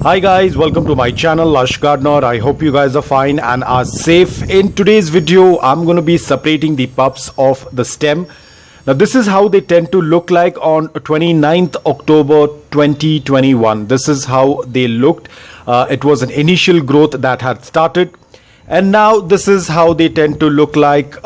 Hi guys, welcome to my channel Lush Gardener. I hope you guys are fine and are safe. In today's video, I'm going to be separating the pups of the stem. Now this is how they tend to look like on 29th October 2021. This is how they looked. It was an initial growth that had started. And now this is how they tend to look like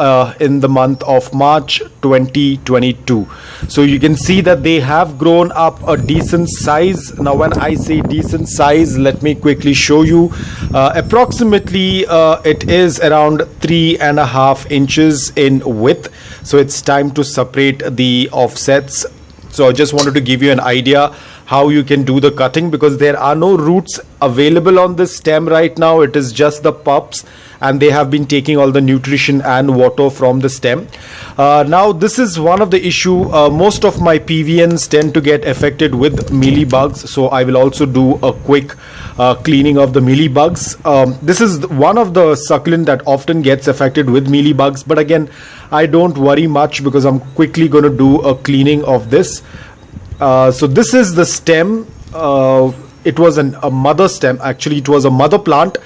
in the month of March 2022. So you can see that they have grown up a decent size. Now when I say decent size, let me quickly show you. Approximately it is around 3.5 inches in width. So it's time to separate the offsets. So I just wanted to give you an idea how you can do the cutting, because there are no roots available on this stem right now. It is just the pups, and they have been taking all the nutrition and water from the stem. Now this is one of the issue. Most of my PVNs tend to get affected with mealybugs, so I will also do a quick cleaning of the mealybugs. This is one of the succulent that often gets affected with mealybugs, but again, I don't worry much because I'm quickly going to do a cleaning of this. So this is the stem. It was a mother stem. Actually, it was a mother plant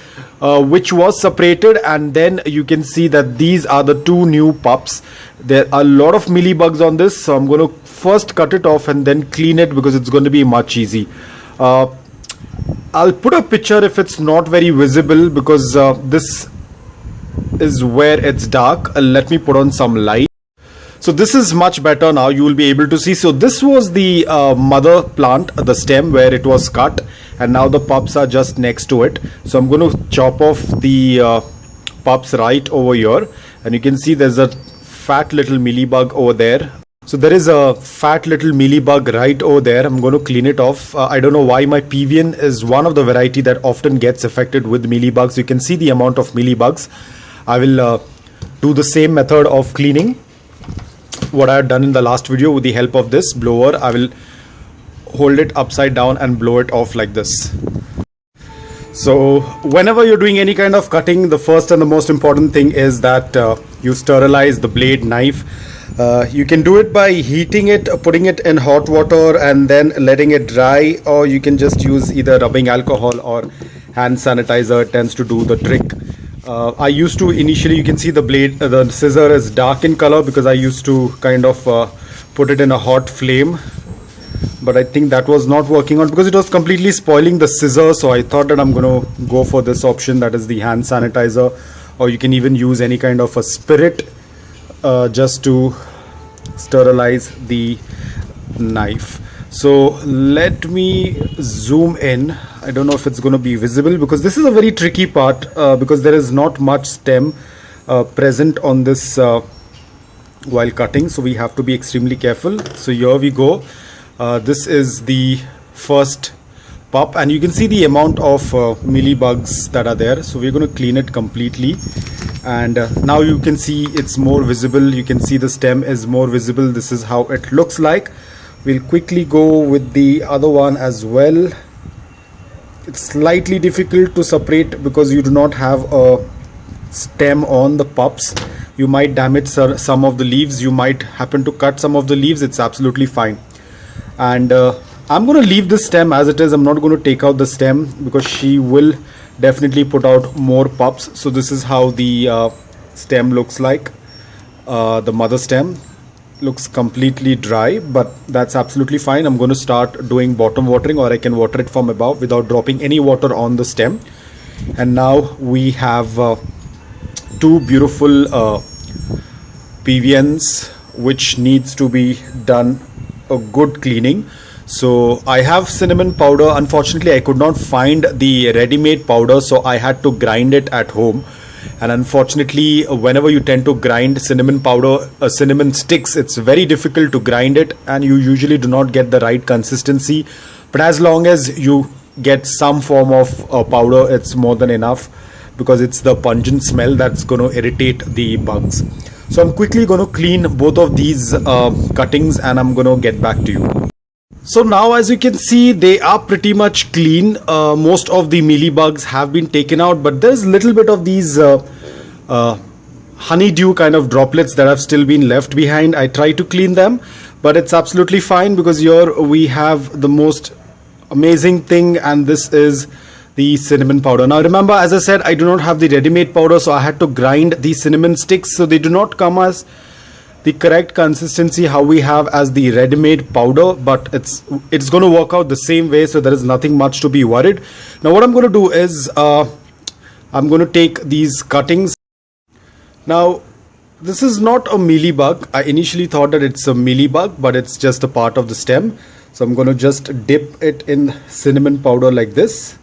which was separated, and then you can see that these are the two new pups. There are a lot of mealybugs on this, so I'm going to first cut it off and then clean it because it's going to be much easy. I'll put a picture if it's not very visible, because this is where it's dark. Let me put on some light. So this is much better now. You will be able to see. So this was the mother plant, the stem where it was cut, and now the pups are just next to it. So I'm going to chop off the pups right over here, and you can see there's a fat little mealybug over there. So there is a fat little mealybug right over there. I'm going to clean it off. I don't know why my PVN is one of the variety that often gets affected with mealybugs. You can see the amount of mealybugs. I will do the same method of cleaning what I had done in the last video with the help of this blower. I will hold it upside down and blow it off like this. So whenever you're doing any kind of cutting, the first and the most important thing is that you sterilize the blade knife. You can do it by heating it, putting it in hot water and then letting it dry, or you can just use either rubbing alcohol or hand sanitizer. It tends to do the trick. I used to initially, you can see the blade, the scissor is dark in color because I used to kind of put it in a hot flame, but I think that was not working out because it was completely spoiling the scissor. So I thought that I'm going to go for this option, that is the hand sanitizer, or you can even use any kind of a spirit just to sterilize the knife. So let me zoom in. I don't know if it's going to be visible because this is a very tricky part because there is not much stem present on this while cutting, so we have to be extremely careful. So here we go. This is the first pup, and you can see the amount of mealybugs that are there. So we're going to clean it completely, and now you can see it's more visible. You can see the stem is more visible. This is how it looks like. We'll quickly go with the other one as well. It's slightly difficult to separate because you do not have a stem on the pups. You might damage some of the leaves. You might happen to cut some of the leaves. It's absolutely fine. And I'm going to leave the stem as it is. I'm not going to take out the stem because she will definitely put out more pups. So this is how the stem looks like. The mother stem looks completely dry, but that's absolutely fine. I'm going to start doing bottom watering, or I can water it from above without dropping any water on the stem. And now we have two beautiful PVNs which needs to be done a good cleaning. So I have cinnamon powder. Unfortunately, I could not find the ready-made powder, so I had to grind it at home. And unfortunately, whenever you tend to grind cinnamon powder, cinnamon sticks, it's very difficult to grind it, and you usually do not get the right consistency. But as long as you get some form of powder, it's more than enough, because it's the pungent smell that's going to irritate the bugs. So I'm quickly going to clean both of these cuttings, and I'm going to get back to you. So now, as you can see, they are pretty much clean. Most of the mealybugs have been taken out, but there's a little bit of these honeydew kind of droplets that have still been left behind. I try to clean them, but it's absolutely fine because here we have the most amazing thing, and this is the cinnamon powder. Now remember, as I said, I do not have the ready-made powder, so I had to grind the cinnamon sticks, so they do not come as the correct consistency how we have as the ready-made powder, but it's going to work out the same way, so there is nothing much to be worried. Now what I'm going to do is I'm going to take these cuttings. Now this is not a mealybug. I initially thought that it's a mealybug, but it's just a part of the stem. So I'm going to just dip it in cinnamon powder like this,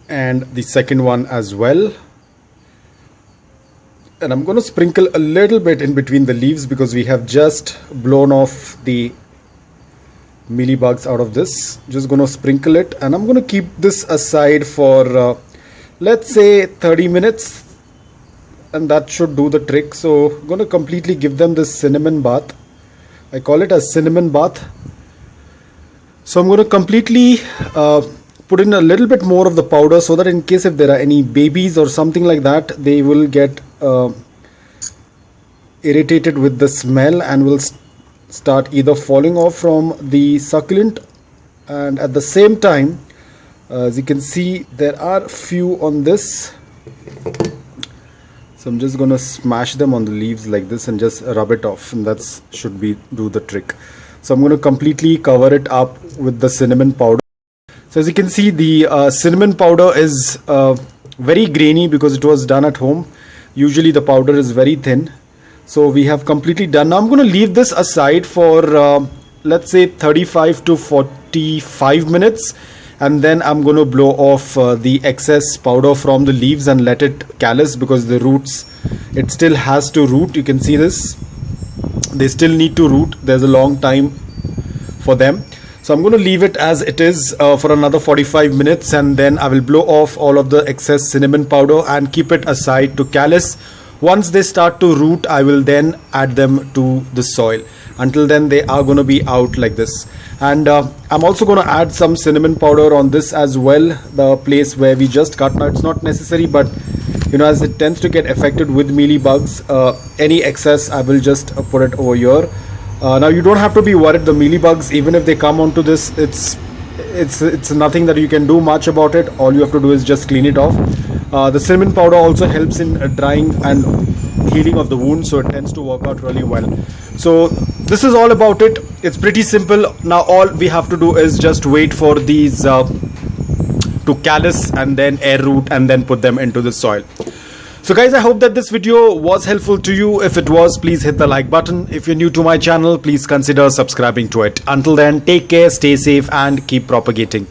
and the second one as well. And I'm going to sprinkle a little bit in between the leaves because we have just blown off the mealybugs out of this. Just going to sprinkle it, and I'm going to keep this aside for let's say 30 minutes, and that should do the trick. So I'm going to completely give them this cinnamon bath. I call it a cinnamon bath. So I'm going to completely put in a little bit more of the powder, so that in case if there are any babies or something like that, they will get irritated with the smell and will start either falling off from the succulent. And at the same time, as you can see, there are few on this. So I'm just going to smash them on the leaves like this and just rub it off, and that should do the trick. So I'm going to completely cover it up with the cinnamon powder. So as you can see, the cinnamon powder is very grainy because it was done at home. Usually the powder is very thin. So we have completely done. Now I'm going to leave this aside for let's say 35 to 45 minutes. And then I'm going to blow off the excess powder from the leaves and let it callus, because the roots, it still has to root. You can see this. They still need to root. There's a long time for them. So I'm going to leave it as it is for another 45 minutes, and then I will blow off all of the excess cinnamon powder and keep it aside to callus. Once they start to root, I will then add them to the soil. Until then, they are going to be out like this. And I'm also going to add some cinnamon powder on this as well, the place where we just cut. Now it's not necessary, but you know, as it tends to get affected with mealybugs, any excess I will just put it over here. Now you don't have to be worried. The mealybugs, even if they come onto this, it's nothing that you can do much about it. All you have to do is just clean it off. The cinnamon powder also helps in drying and healing of the wound, so it tends to work out really well. So this is all about it. It's pretty simple. Now all we have to do is just wait for these to callus and then air root and then put them into the soil. So guys, I hope that this video was helpful to you. If it was, please hit the like button. If you're new to my channel, please consider subscribing to it. Until then, take care, stay safe, and keep propagating.